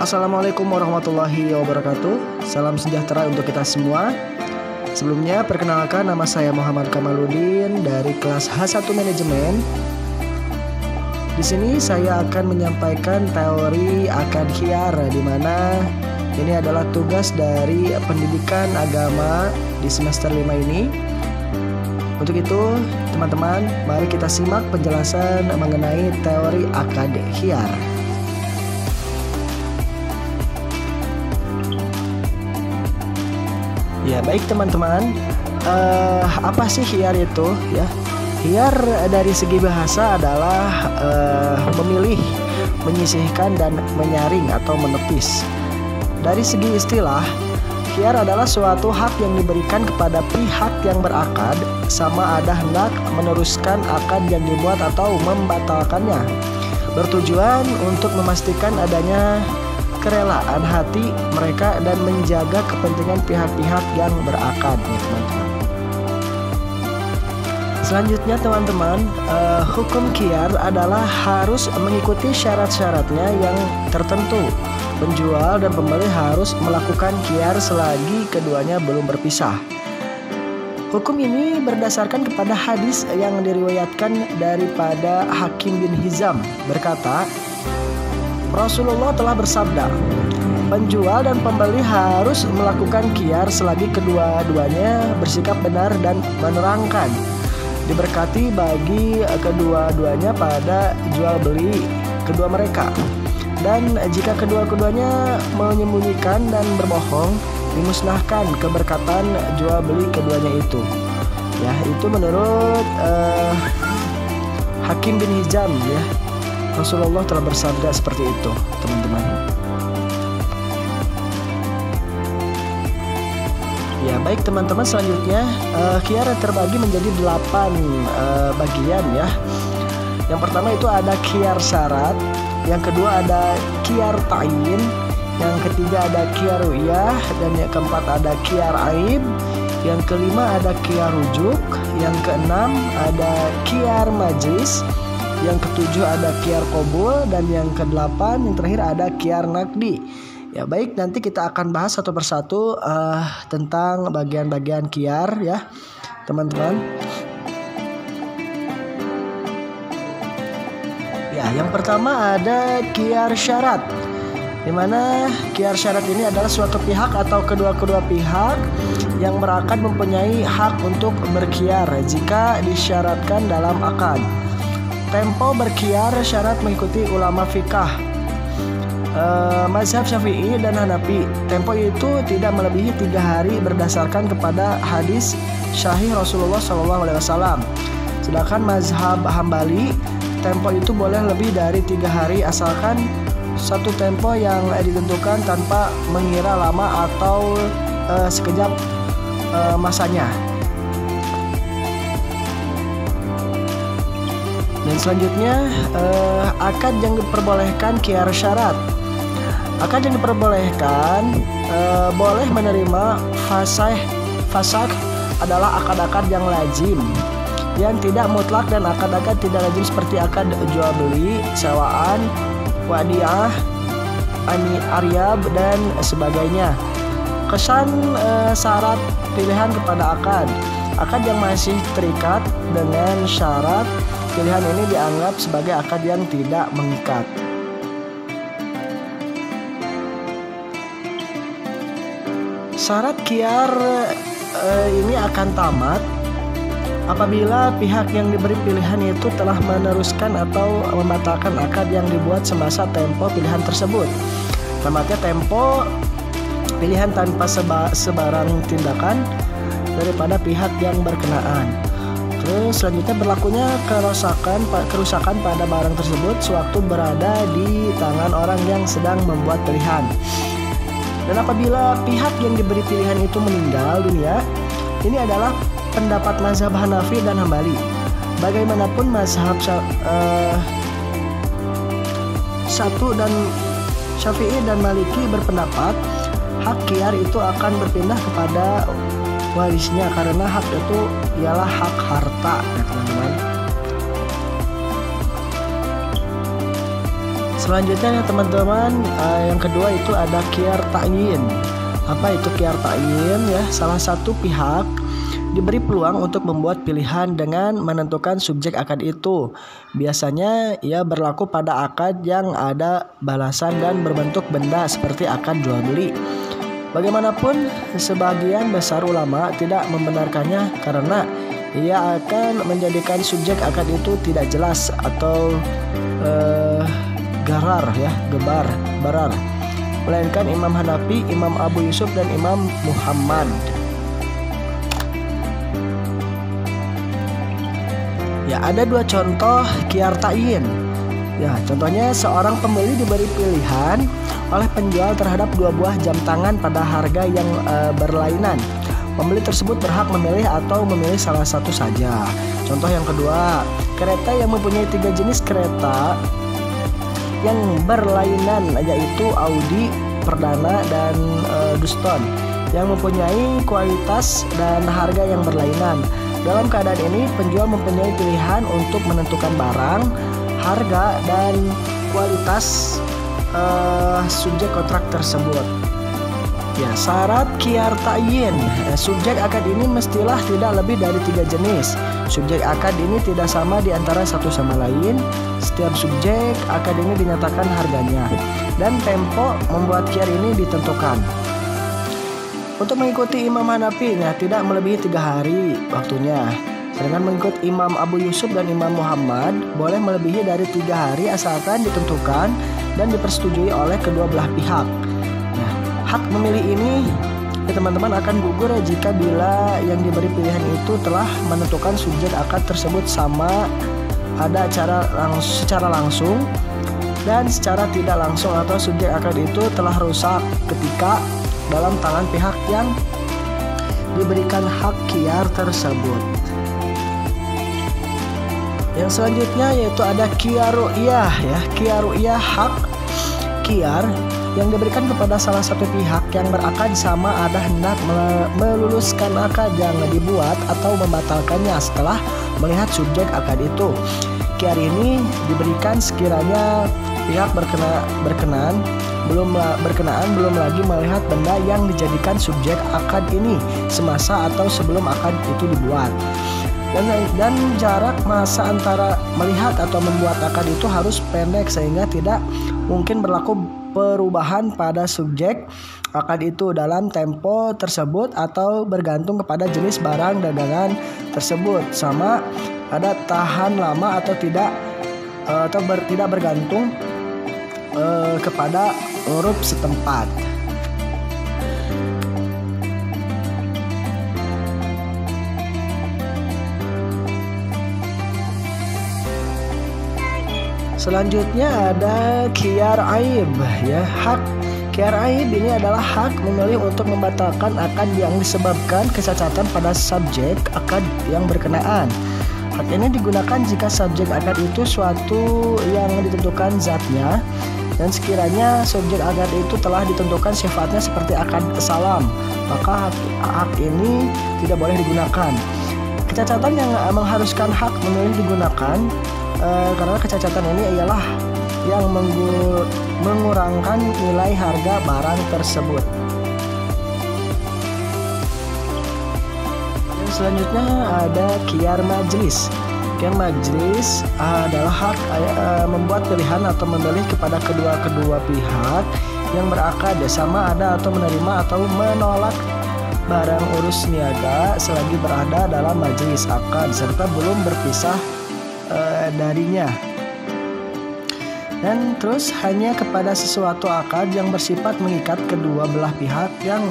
Assalamualaikum warahmatullahi wabarakatuh. Salam sejahtera untuk kita semua. Sebelumnya perkenalkan, nama saya Muhammad Kamaludin dari kelas H1 Manajemen. Di sini saya akan menyampaikan teori akad khiyar, di mana ini adalah tugas dari pendidikan agama di semester 5 ini. Untuk itu, teman-teman, mari kita simak penjelasan mengenai teori akad khiyar. Ya, baik teman-teman, apa sih khiyar itu ya? Khiyar dari segi bahasa adalah memilih, menyisihkan dan menyaring atau menepis. Dari segi istilah, khiyar adalah suatu hak yang diberikan kepada pihak yang berakad, sama ada hendak meneruskan akad yang dibuat atau membatalkannya, bertujuan untuk memastikan adanya kerelaan hati mereka dan menjaga kepentingan pihak-pihak yang berakad, ya teman-teman. Selanjutnya teman-teman, hukum khiyar adalah harus mengikuti syarat-syaratnya yang tertentu. Penjual dan pembeli harus melakukan khiyar selagi keduanya belum berpisah. Hukum ini berdasarkan kepada hadis yang diriwayatkan daripada Hakim bin Hizam, berkata, Rasulullah telah bersabda, penjual dan pembeli harus melakukan khiyar selagi kedua-duanya bersikap benar dan menerangkan. Diberkati bagi kedua-duanya pada jual beli kedua mereka. Dan jika kedua-keduanya menyembunyikan dan berbohong, dimusnahkan keberkatan jual beli keduanya itu. Ya, itu menurut Hakim bin Hizam, ya. Rasulullah telah bersabda seperti itu, teman-teman. Ya, baik teman-teman, selanjutnya khiyar terbagi menjadi 8 bagian ya. Yang pertama itu ada khiyar syarat, yang kedua ada khiyar ta'yin, yang ketiga ada khiyar ru'yah, dan yang keempat ada khiyar aib, yang kelima ada khiyar rujuk, yang keenam ada khiyar majlis, yang ketujuh ada khiyar qabul, dan yang kedelapan, yang terakhir ada khiyar naqdi. Ya, baik, nanti kita akan bahas satu persatu tentang bagian-bagian khiyar ya, teman-teman. Ya, yang pertama ada khiyar syarat, di mana khiyar syarat ini adalah suatu pihak atau kedua-kedua pihak yang berakad mempunyai hak untuk berkhiyar jika disyaratkan dalam akad. Tempo berkhiyar syarat mengikuti ulama fikah, mazhab Syafi'i dan Hanafi. Tempo itu tidak melebihi 3 hari berdasarkan kepada hadis sahih Rasulullah SAW. Sedangkan mazhab Hambali, tempo itu boleh lebih dari 3 hari asalkan satu tempo yang ditentukan tanpa mengira lama atau sekejap masanya. Dan selanjutnya akad yang diperbolehkan khiyar syarat. Akad yang diperbolehkan boleh menerima fasakh adalah akad-akad yang lazim, yang tidak mutlak, dan akad-akad tidak lazim seperti akad jual beli, sewaan, wadiah, aryab dan sebagainya. Kesan syarat pilihan kepada akad. Akad yang masih terikat dengan syarat pilihan ini dianggap sebagai akad yang tidak mengikat. Syarat khiyar ini akan tamat apabila pihak yang diberi pilihan itu telah meneruskan atau membatalkan akad yang dibuat semasa tempo pilihan tersebut. Tamatnya tempo pilihan tanpa sebarang tindakan daripada pihak yang berkenaan. Terus selanjutnya berlakunya kerusakan pada barang tersebut sewaktu berada di tangan orang yang sedang membuat pilihan. Dan apabila pihak yang diberi pilihan itu meninggal dunia, ini adalah pendapat mazhab Hanafi dan Hambali. Bagaimanapun mazhab satu dan Syafi'i dan Maliki berpendapat hak khiyar itu akan berpindah kepada warisnya, karena hak itu ialah hak harta ya teman-teman. Selanjutnya teman-teman, yang kedua itu ada khiyar ta'yin. Apa itu khiyar ta'yin ya? Salah satu pihak diberi peluang untuk membuat pilihan dengan menentukan subjek akad itu. Biasanya ia berlaku pada akad yang ada balasan dan berbentuk benda seperti akad jual beli. Bagaimanapun, sebagian besar ulama tidak membenarkannya karena ia akan menjadikan subjek akad itu tidak jelas atau barar. Melainkan Imam Hanafi, Imam Abu Yusuf, dan Imam Muhammad. Ya, ada dua contoh khiyar ta'yin. Ya, contohnya seorang pembeli diberi pilihan oleh penjual terhadap dua buah jam tangan pada harga yang berlainan. Pembeli tersebut berhak memilih atau memilih salah satu saja. Contoh yang kedua, kereta yang mempunyai 3 jenis kereta yang berlainan, yaitu Audi, Perdana, dan Duston, yang mempunyai kualitas dan harga yang berlainan. Dalam keadaan ini, penjual mempunyai pilihan untuk menentukan barang, harga, dan kualitas subjek kontrak tersebut. Ya, syarat khiyar ta'yin. Subjek akad ini mestilah tidak lebih dari 3 jenis. Subjek akad ini tidak sama di antara satu sama lain. Setiap subjek akad ini dinyatakan harganya, dan tempo membuat khiyar ini ditentukan. Untuk mengikuti Imam Hanafi, tidak melebihi 3 hari waktunya. Sedangkan mengikut Imam Abu Yusuf dan Imam Muhammad boleh melebihi dari 3 hari asalkan ditentukan dan dipersetujui oleh kedua belah pihak. Hak memilih ini teman-teman akan gugur jika bila yang diberi pilihan itu telah menentukan subjek akad tersebut sama ada secara langsung dan secara tidak langsung, atau subjek akad itu telah rusak ketika dalam tangan pihak yang diberikan hak khiyar tersebut. Yang selanjutnya yaitu ada khiyar ru'yah ya. Khiyar ru'yah hak khiyar yang diberikan kepada salah satu pihak yang berakad sama ada hendak meluluskan akad yang dibuat atau membatalkannya setelah melihat subjek akad itu. Khiyar ini diberikan sekiranya pihak berkenaan belum lagi melihat benda yang dijadikan subjek akad ini semasa atau sebelum akad itu dibuat. Dan jarak masa antara melihat atau membuat akad itu harus pendek sehingga tidak mungkin berlaku perubahan pada subjek akad itu dalam tempo tersebut atau bergantung kepada jenis barang dagangan tersebut, sama ada tahan lama atau tidak bergantung kepada huruf setempat. Selanjutnya ada khiyar aib ya. Hak khiyar aib ini adalah hak memilih untuk membatalkan akad yang disebabkan kecacatan pada subjek akad yang berkenaan. Hak ini digunakan jika subjek akad itu suatu yang ditentukan zatnya, dan sekiranya subjek akad itu telah ditentukan sifatnya seperti akad salam, maka hak ini tidak boleh digunakan. Kecacatan yang mengharuskan hak memilih digunakan karena kecacatan ini ialah yang mengurangkan nilai harga barang tersebut. Dan selanjutnya ada khiyar majlis. Khiyar majlis adalah hak membuat pilihan atau memilih kepada kedua pihak yang berakad sama ada atau menerima atau menolak barang urus niaga selagi berada dalam majelis akad serta belum berpisah darinya. Dan terus hanya kepada sesuatu akad yang bersifat mengikat kedua belah pihak yang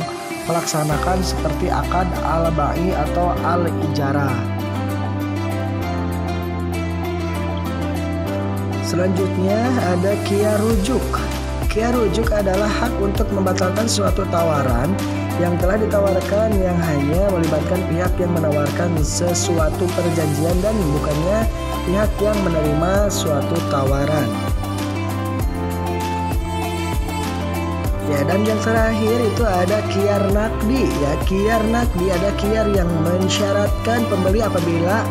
melaksanakan seperti akad al-ba'i atau al-ijarah. Selanjutnya ada khiyar rujuk. Khiyar rujuk adalah hak untuk membatalkan suatu tawaran yang telah ditawarkan yang hanya melibatkan pihak yang menawarkan sesuatu perjanjian dan bukannya pihak yang menerima suatu tawaran. Ya, dan yang terakhir itu ada khiyar naqdi ya. Khiyar naqdi ada khiyar yang mensyaratkan pembeli apabila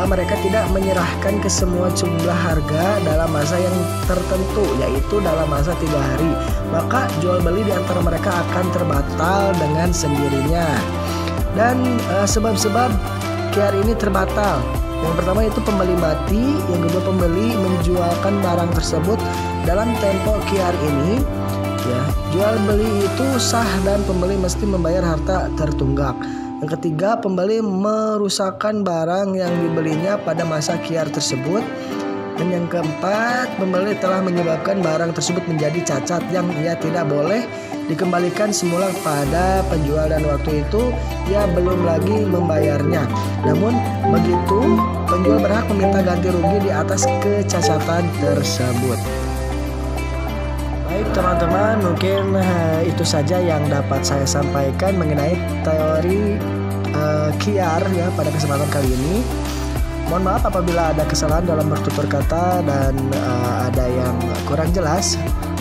mereka tidak menyerahkan ke semua jumlah harga dalam masa yang tertentu, yaitu dalam masa 3 hari. Maka jual beli di antara mereka akan terbatal dengan sendirinya. Dan sebab-sebab QR ini terbatal, yang pertama itu pembeli mati, yang kedua pembeli menjualkan barang tersebut dalam tempo QR ini. Ya, jual beli itu sah dan pembeli mesti membayar harta tertunggak. Yang ketiga, pembeli merusakkan barang yang dibelinya pada masa QR tersebut. Dan yang keempat, pembeli telah menyebabkan barang tersebut menjadi cacat yang ia tidak boleh dikembalikan semula pada penjual, dan waktu itu ia belum lagi membayarnya. Namun begitu, penjual berhak meminta ganti rugi di atas kecacatan tersebut. Baik teman-teman, mungkin itu saja yang dapat saya sampaikan mengenai teori QR ya pada kesempatan kali ini. Mohon maaf apabila ada kesalahan dalam bertutur kata dan ada yang kurang jelas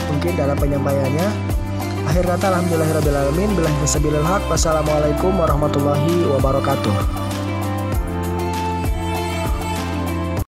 mungkin dalam penyampaiannya. Akhir kata alhamdulillahirabbil alamin, billahi taufiq wal hidayah. Wassalamualaikum warahmatullahi wabarakatuh.